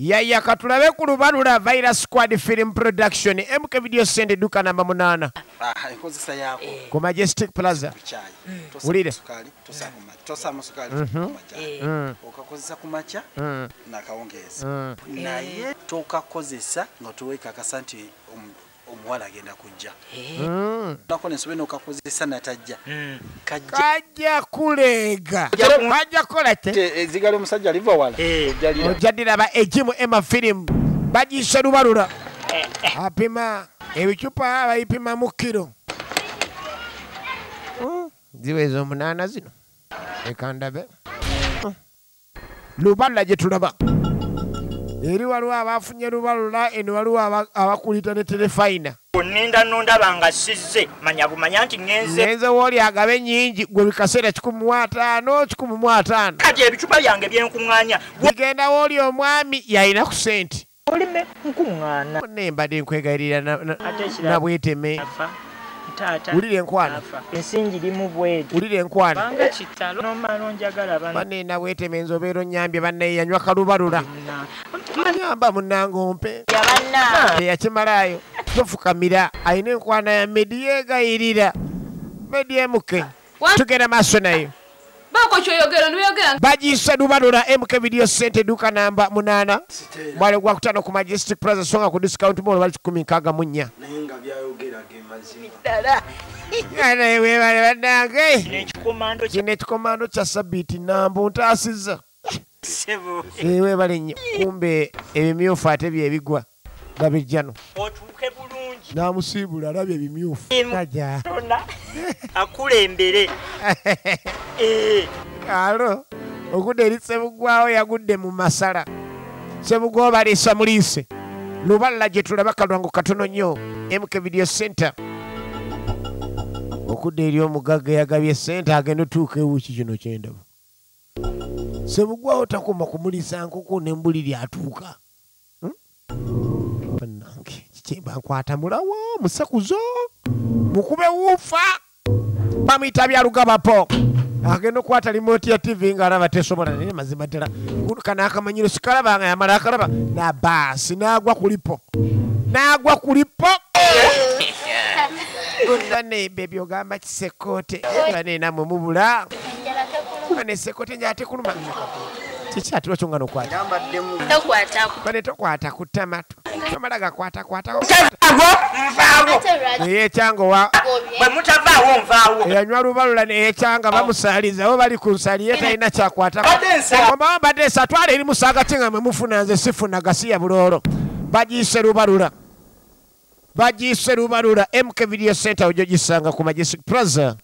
Yaya katulabe ku lubalula Virus Squad Film Production MK Video Center duka namba 8 enkozesa yako ku Majestic Plaza ulire tosa musukali okakozesa ku macha nakawongeza naye tokakozesa nga tuweka kasanti omuwala agenda kujja nakone sobeno okakozesa natajja kajja kulega kajja kolate ezigale musajja aliva wala ojadira ba ejimu ema film bajisha lubalula apima ebicupa bayipima mu kilo ziwezo 8 zino ekandabe lubalula gye tulaba eri waliwo abafunye lubalula eno waliwo abakulita ne telefayina nunda banga sizze manya bumanya nti ngenze woli agabe nyingi gwe bikaseera 15 kati ebicupa byange byenkuŋŋaanya bigenda woli omwami yalina ku sente olime nkuŋŋaana nembadde nkwegayirira na bweteme ulire enkwano ensingi limu bwedi ulire enkwano banga kitalo nomalo njagala bane na bweteme enzobeero nyambye banne yanywa kalubalula nyamba munangompe yabanna yakimalayo tofukamira ayina enkwana ya medi yegayirira medi emuke tugenda maaso nayo bajisa lubalula MK Video Center duka namba 8 mwale gwa kutano ku Majestic Plaza songa ku discount mall bali 14 nayenga byayogera gemazima yana ewe bale banange nekikomando kya sabiti nambu ntasiza sebo ewe bale nnyo kumbe ebimyufu ate byebigwa gabijjano otuuke bulungi namusibula alabye ebimyufu aja akulembere alo okudde eri Sebugwawo yagudde mu masala Sebugwawo baliisa muliise lubalula gye tulaba kalwango katono nnyo MK Video Center okudde eri omugagga yagabye sente agenda otuuka ewuki kino kyendaba Sebugwawo takoma kumuliisa nkoko nembuliri atuuka bannange kikimba nkwata mulawo musakuzo mukube wuufa bamuyita byalugabapo agenda okwata remote ya TV ng'alaba tesobola naye mazima ddala kana akamanyiro sikalaba nga yamala akalaba nabaasi n'agwa kulipo bane bebi ogamba kisekoote bane namwe mubula bane sekote njate kuluma kiki ati lwakyo nga nokwata bane tokwata ku tamato tomala gakwata eyekyango bwe mutavaawo nvaawo eyanywa lubalula neyekyanga bamusaaliza bo bali ku nsali ye talina kyakwata omawo badde esatwala eri musaaga kye nga mwe mufuna nze sifuna gasiya buloolo bagiise lubalula MK Video Center ojjo gisanga ku Majestic Plaza